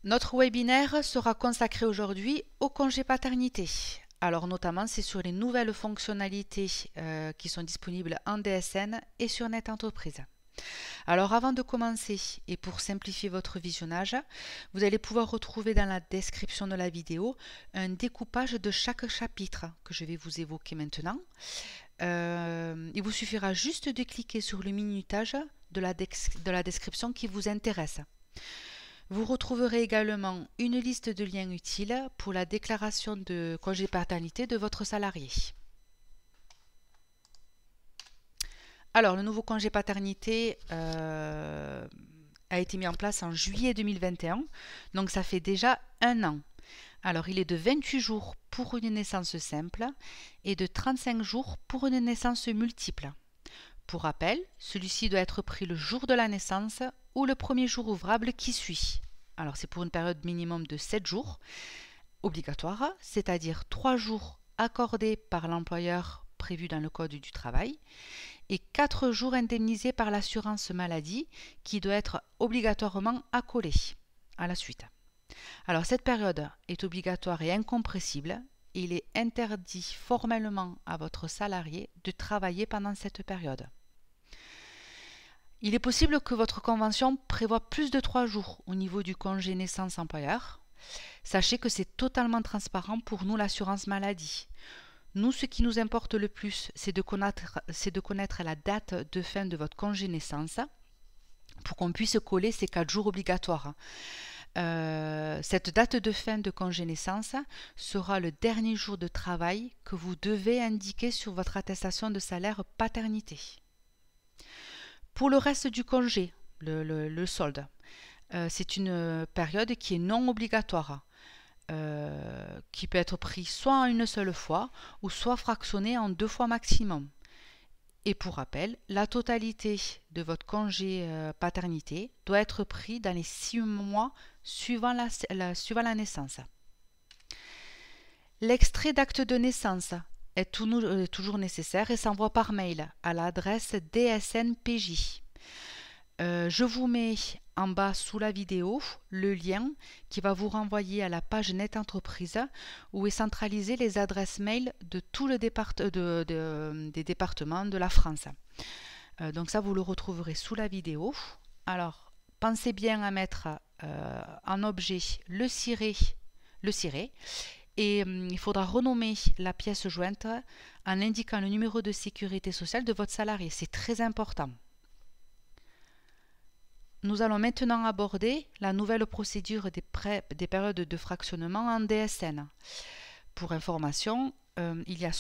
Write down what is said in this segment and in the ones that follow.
Notre webinaire sera consacré aujourd'hui au congé paternité. Alors notamment, c'est sur les nouvelles fonctionnalités qui sont disponibles en DSN et sur Net Entreprise. Alors avant de commencer et pour simplifier votre visionnage, vous allez pouvoir retrouver dans la description de la vidéo un découpage de chaque chapitre que je vais vous évoquer maintenant. Il vous suffira juste de cliquer sur le minutage de la description qui vous intéresse. Vous retrouverez également une liste de liens utiles pour la déclaration de congé paternité de votre salarié. Alors, le nouveau congé paternité a été mis en place en juillet 2021, donc ça fait déjà un an. Alors, il est de 28 jours pour une naissance simple et de 35 jours pour une naissance multiple. Pour rappel, celui-ci doit être pris le jour de la naissance ou le premier jour ouvrable qui suit. Alors c'est pour une période minimum de 7 jours obligatoire, c'est-à-dire 3 jours accordés par l'employeur prévu dans le Code du travail et 4 jours indemnisés par l'assurance maladie qui doit être obligatoirement accolé à la suite. Alors cette période est obligatoire et incompressible. Il est interdit formellement à votre salarié de travailler pendant cette période. Il est possible que votre convention prévoie plus de 3 jours au niveau du congé naissance employeur. Sachez que c'est totalement transparent pour nous l'assurance maladie. Nous, ce qui nous importe le plus, c'est de connaître la date de fin de votre congé naissance pour qu'on puisse coller ces 4 jours obligatoires. Cette date de fin de congé naissance sera le dernier jour de travail que vous devez indiquer sur votre attestation de salaire paternité. Pour le reste du congé, le solde, c'est une période qui est non obligatoire, qui peut être pris soit en une seule fois ou soit fractionné en 2 fois maximum. Et pour rappel, la totalité de votre congé paternité doit être pris dans les 6 mois suivant la naissance. L'extrait d'acte de naissance est toujours nécessaire et s'envoie par mail à l'adresse DSNPJ. Je vous mets en bas sous la vidéo le lien qui va vous renvoyer à la page Net Entreprise où est centralisée les adresses mail de tous les des départements de la France. Donc ça, vous le retrouverez sous la vidéo. Alors, pensez bien à mettre en objet le ciré et il faudra renommer la pièce jointe en indiquant le numéro de sécurité sociale de votre salarié. C'est très important. Nous allons maintenant aborder la nouvelle procédure des périodes de fractionnement en DSN. Pour information, il y a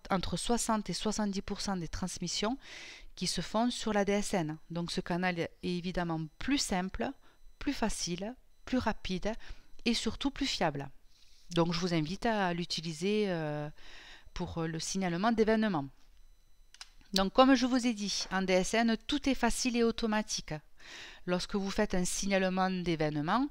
entre 60 et 70% des transmissions qui se font sur la DSN. Donc ce canal est évidemment plus simple, plus facile, plus rapide et surtout plus fiable. Donc je vous invite à l'utiliser pour le signalement d'événements. Donc comme je vous ai dit, en DSN, tout est facile et automatique. Lorsque vous faites un signalement d'événement,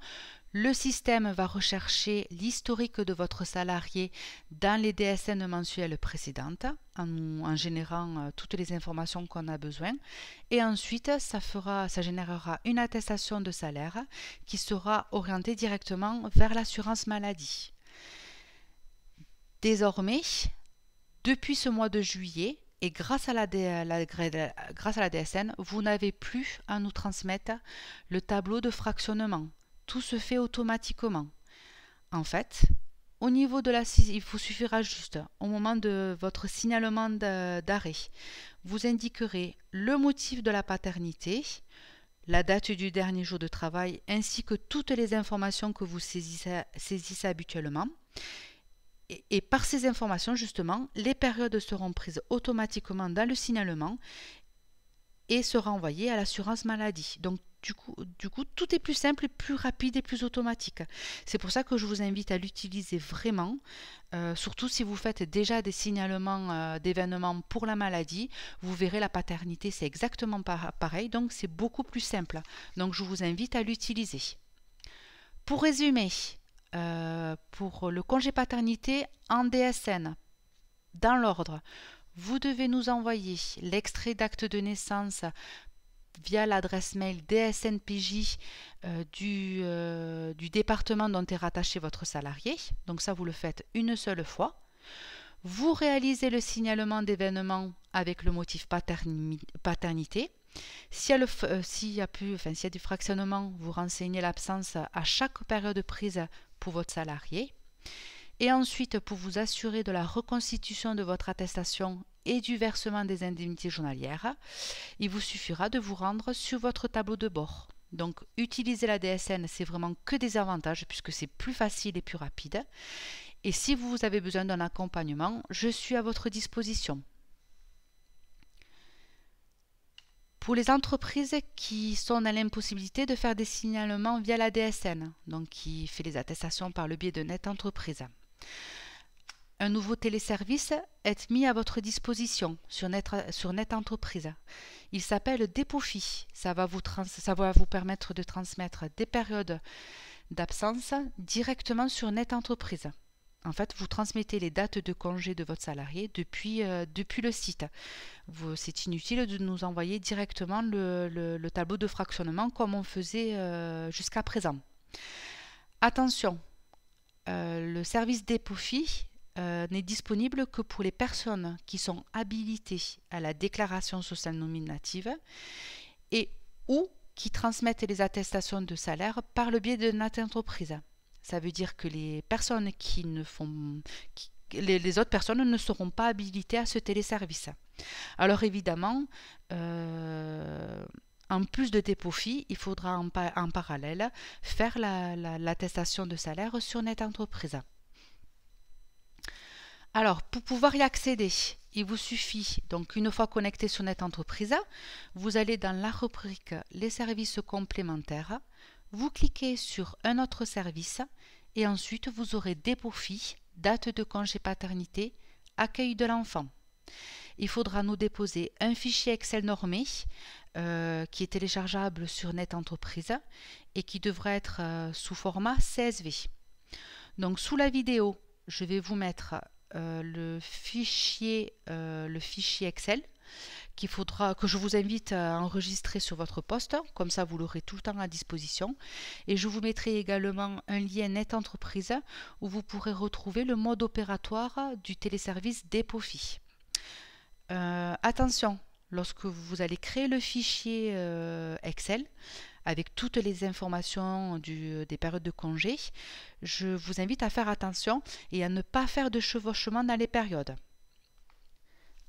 le système va rechercher l'historique de votre salarié dans les DSN mensuelles précédentes en générant toutes les informations qu'on a besoin et ensuite ça générera une attestation de salaire qui sera orientée directement vers l'assurance maladie. Désormais, depuis ce mois de juillet, et grâce à la DSN, vous n'avez plus à nous transmettre le tableau de fractionnement. Tout se fait automatiquement. En fait, au niveau de il vous suffira juste, au moment de votre signalement d'arrêt, vous indiquerez le motif de la paternité, la date du dernier jour de travail, ainsi que toutes les informations que vous saisissez habituellement. Et par ces informations, justement, les périodes seront prises automatiquement dans le signalement et sera envoyées à l'assurance maladie. Donc, du coup, tout est plus simple, et plus rapide et plus automatique. C'est pour ça que je vous invite à l'utiliser vraiment, surtout si vous faites déjà des signalements d'événements pour la maladie. Vous verrez, la paternité, c'est exactement pareil, donc c'est beaucoup plus simple. Donc, je vous invite à l'utiliser. Pour résumer, pour le congé paternité en DSN, dans l'ordre, vous devez nous envoyer l'extrait d'acte de naissance via l'adresse mail DSNPJ du département dont est rattaché votre salarié. Donc ça, vous le faites une seule fois. Vous réalisez le signalement d'événement avec le motif paternité. S'il y a du fractionnement, vous renseignez l'absence à chaque période de prise pour votre salarié. Et ensuite, pour vous assurer de la reconstitution de votre attestation et du versement des indemnités journalières, il vous suffira de vous rendre sur votre tableau de bord. Donc, utiliser la DSN, c'est vraiment que des avantages puisque c'est plus facile et plus rapide. Et si vous avez besoin d'un accompagnement, je suis à votre disposition. Pour les entreprises qui sont dans l'impossibilité de faire des signalements via la DSN, donc qui fait les attestations par le biais de Net Entreprise, un nouveau téléservice est mis à votre disposition sur Net Entreprise. Il s'appelle Dépofi. Ça va vous permettre de transmettre des périodes d'absence directement sur Net Entreprise. En fait, vous transmettez les dates de congé de votre salarié depuis le site. C'est inutile de nous envoyer directement le tableau de fractionnement comme on faisait jusqu'à présent. Attention, le service Dépofi n'est disponible que pour les personnes qui sont habilitées à la déclaration sociale nominative et ou qui transmettent les attestations de salaire par le biais de Net Entreprise. Ça veut dire que les personnes les autres personnes ne seront pas habilitées à ce téléservice. Alors évidemment, en plus de Dépofi, il faudra en parallèle faire l'attestation de salaire sur Net Entreprise. Alors, pour pouvoir y accéder, il vous suffit, donc une fois connecté sur Net Entreprise, vous allez dans la rubrique Les services complémentaires, vous cliquez sur un autre service et ensuite vous aurez Dépofi, date de congé paternité, accueil de l'enfant. Il faudra nous déposer un fichier Excel normé qui est téléchargeable sur Net Entreprise et qui devrait être sous format CSV. Donc sous la vidéo, je vais vous mettre le fichier Excel que je vous invite à enregistrer sur votre poste, comme ça vous l'aurez tout le temps à disposition. Et je vous mettrai également un lien Net Entreprise où vous pourrez retrouver le mode opératoire du téléservice Dépofi. Attention, lorsque vous allez créer le fichier Excel, avec toutes les informations des périodes de congé, je vous invite à faire attention et à ne pas faire de chevauchement dans les périodes.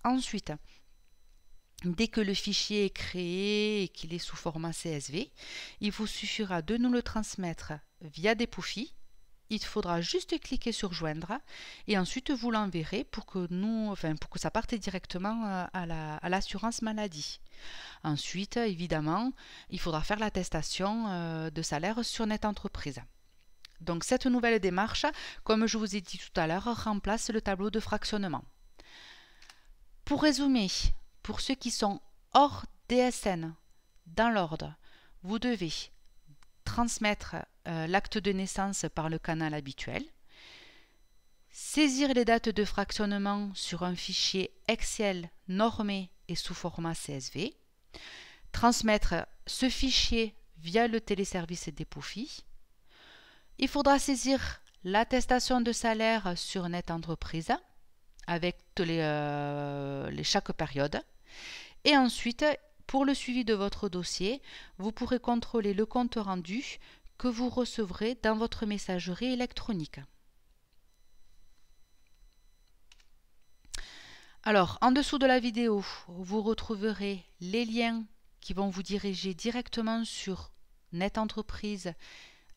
Ensuite, dès que le fichier est créé et qu'il est sous format CSV, il vous suffira de nous le transmettre via Dépofi. Il faudra juste cliquer sur Joindre et ensuite vous l'enverrez pour que ça parte directement à l'assurance maladie. Ensuite, évidemment, il faudra faire l'attestation de salaire sur Net Entreprise. Donc cette nouvelle démarche, comme je vous ai dit tout à l'heure, remplace le tableau de fractionnement. Pour résumer, pour ceux qui sont hors DSN, dans l'ordre, vous devez transmettre l'acte de naissance par le canal habituel, saisir les dates de fractionnement sur un fichier Excel normé et sous format CSV, transmettre ce fichier via le téléservice Dépofi. Il faudra saisir l'attestation de salaire sur Net Entreprise avec chaque période. Et ensuite, pour le suivi de votre dossier, vous pourrez contrôler le compte rendu que vous recevrez dans votre messagerie électronique. Alors, en dessous de la vidéo, vous retrouverez les liens qui vont vous diriger directement sur Net Entreprise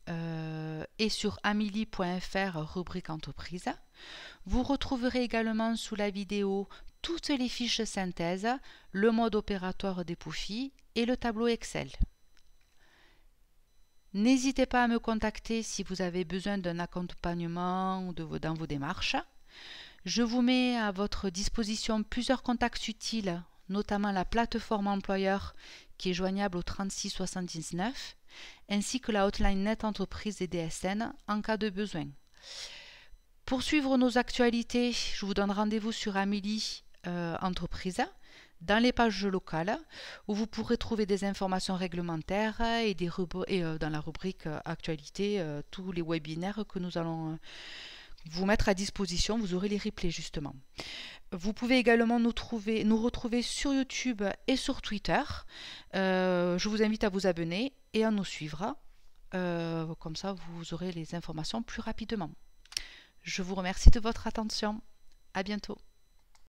et sur amelie.fr rubrique entreprise. Vous retrouverez également sous la vidéo toutes les fiches synthèse, le mode opératoire Dépofi et le tableau Excel. N'hésitez pas à me contacter si vous avez besoin d'un accompagnement dans vos démarches. Je vous mets à votre disposition plusieurs contacts utiles, notamment la plateforme employeur qui est joignable au 36 79, ainsi que la hotline Net Entreprise et DSN en cas de besoin. Pour suivre nos actualités, je vous donne rendez-vous sur Amélie Entreprise, dans les pages locales où vous pourrez trouver des informations réglementaires et, dans la rubrique actualité, tous les webinaires que nous allons vous mettre à disposition. Vous aurez les replays justement. Vous pouvez également nous retrouver sur YouTube et sur Twitter. Je vous invite à vous abonner et à nous suivre. Comme ça, vous aurez les informations plus rapidement. Je vous remercie de votre attention. À bientôt.